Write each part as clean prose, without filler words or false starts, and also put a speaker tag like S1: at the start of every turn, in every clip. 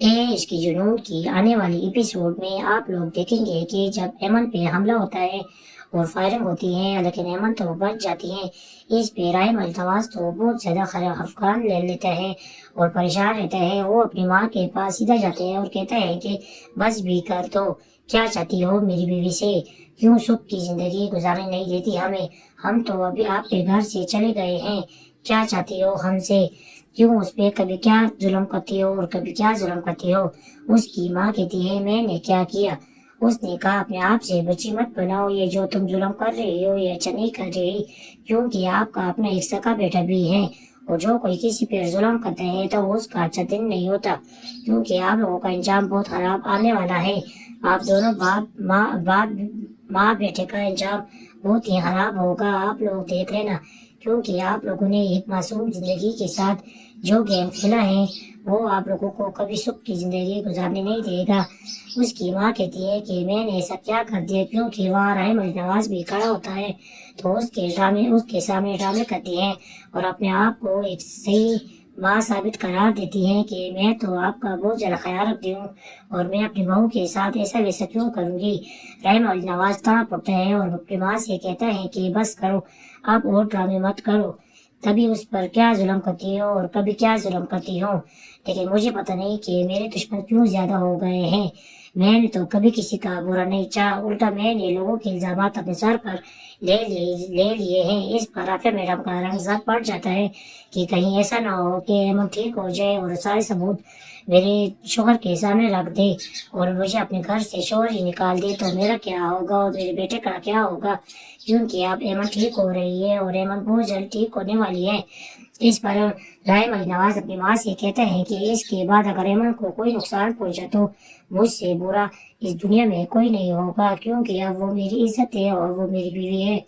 S1: عشق کی جنون کی آنے والی ایپیسوڈ میں آپ لوگ دیکھیں گے کہ جب ایمن پہ حملہ ہوتا ہے اور فائرنگ ہوتی ہے، لیکن ایمن تو بچ جاتی ہے۔ اس پہ رائم النواز تو بہت زیادہ افغان لے لیتا ہے اور پریشان رہتا ہے۔ وہ اپنی ماں کے پاس سیدھا جاتا ہے اور کہتا ہے کہ بس بھی کر دو، کیا چاہتی ہو میری بیوی سے؟ کیوں سکھ کی زندگی گزارنے نہیں دیتی ہمیں؟ ہم تو ابھی آپ کے گھر سے چلے گئے ہیں، کیا چاہتی ہو ہم سے؟ کیوں اس پہ کبھی کیا ظلم کرتی ہو اور کبھی کیا ظلم کرتی ہو؟ اس کی ماں کہتی ہے میں نے کیا کیا؟ اس نے کہا اپنے آپ سے بچی مت بناؤ، یہ جو تم ظلم کر رہی ہو یہ اچھا نہیں کر رہی، کیونکہ آپ کا اپنا ایک سکا بیٹا بھی ہے، اور جو کوئی کسی پہ ظلم کرتا ہے تو اس کا اچھا دن نہیں ہوتا، کیونکہ آپ لوگوں کا انجام بہت خراب آنے والا ہے۔ آپ دونوں ماں بیٹے کا انجام بہت ہی خراب ہوگا، آپ لوگ دیکھ لینا، کیونکہ آپ لوگوں نے ایک معصوم زندگی کے ساتھ جو گیم کھیلا ہے وہ آپ لوگوں کو کبھی سکھ کی زندگی گزارنے نہیں دے گا۔ اس کی ماں کہتی ہے کہ میں نے ایسا کیا کر دیا، کیونکہ وہاں رحیم النواز بھی کھڑا ہوتا ہے تو اس کے سامنے ڈرامے کرتی ہے اور اپنے آپ کو ایک صحیح ماں ثابت قرار دیتی ہے کہ میں تو آپ کا بہت زیادہ خیال رکھتی ہوں اور میں اپنی بہو کے ساتھ ایسا ویسا کیوں کروں گی۔ رحیم النواز تڑپ پڑتا ہے اور اپنی ماں سے کہتا ہے کہ بس کرو، اب اور ڈرامے مت کرو، کبھی اس پر کیا ظلم کرتی ہو اور کبھی کیا ظلم کرتی ہو، لیکن مجھے پتہ نہیں کہ میرے دشمن کیوں زیادہ ہو گئے ہیں۔ میں نے تو کبھی کسی کا برا نہیں چاہا، الٹا میں نے لوگوں کے الزامات اپنے سر پر لے لیے ہیں۔ اس پر عافیہ میڈم کا رنگ زد پڑ جاتا ہے کہ کہیں ایسا نہ ہو کہ ایمن ٹھیک ہو جائے اور سارے ثبوت میرے شوہر کے سامنے رکھ دے اور مجھے اپنے گھر سے شوہر ہی نکال دے، تو میرا کیا ہوگا اور میرے بیٹے کا کیا ہوگا، کیونکہ اب ایمن ٹھیک ہو رہی ہے اور ایمن بہت جلد ٹھیک ہونے والی ہے۔ اس پر رحیم النواز اپنی ماں سے کہتا ہے کہ اس کے بعد اگر ایمن کو کوئی نقصان پہنچا تو مجھ سے برا اس دنیا میں کوئی نہیں ہوگا، کیونکہ اب وہ میری عزت ہے اور وہ میری بیوی ہے،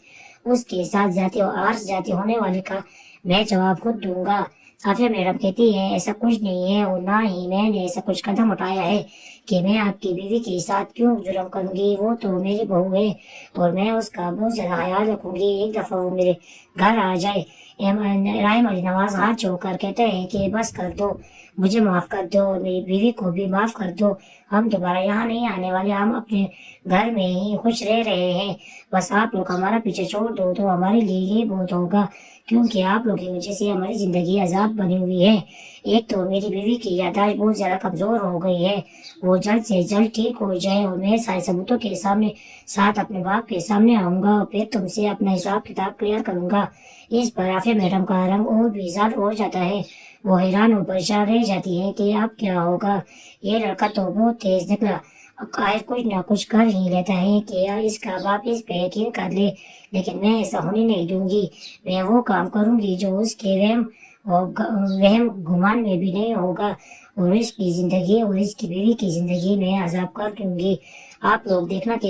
S1: اس کے ساتھ جاتی ہونے والے کا میں جواب خود دوں گا۔ عافیہ میڈم کہتی ہے ایسا کچھ نہیں ہے اور نہ ہی میں نے ایسا کچھ قدم اٹھایا ہے کہ میں آپ کی بیوی کے ساتھ کیوں ظلم کروں گی، وہ تو میری بہو ہے اور میں اس کا بہت زیادہ خیال رکھوں گی، ایک دفعہ وہ میرے گھر آ جائے۔ رحیم النواز ہاتھ جوڑ کر کہتے ہیں کہ بس کر دو، مجھے معاف کر دو اور میری بیوی کو بھی معاف کر دو، ہم دوبارہ یہاں نہیں آنے والے، ہم اپنے گھر میں ہی خوش رہ رہے ہیں، بس آپ لوگ ہمارا پیچھے چھوڑ دو تو ہمارے لیے یہ بہت ہوگا، کیونکہ آپ لوگ کی وجہ سے ہماری زندگی عذاب بنی ہوئی ہے۔ ایک تو میری بیوی کی یادداشت بہت زیادہ کمزور ہو گئی ہے، وہ جلد سے جلد ٹھیک ہو جائے اور میں سارے ثبوتوں کے ساتھ اپنے باپ کے سامنے آؤں گا اور پھر تم سے اپنا حساب کتاب کلیئر کروں گا۔ اس پر عافیہ میڈم کا رنگ اور بھی زیادہ ہو جاتا ہے، وہ حیران و پریشان رہ جاتی ہے کہ اب کیا ہوگا، یہ لڑکا تو بہت تیز نکلا، کچھ نہ کچھ کر ہی لیتا ہے کہ اس کا باپ اس پہ یقین کر لے، لیکن میں ایسا ہونے نہیں دوں گی، میں وہ کام کروں گی جو اس کے وہم گمان میں بھی نہیں ہوگا اور اس کی زندگی اور اس کی بیوی کی زندگی میں عذاب کر دوں گی۔ آپ لوگ دیکھنا کہ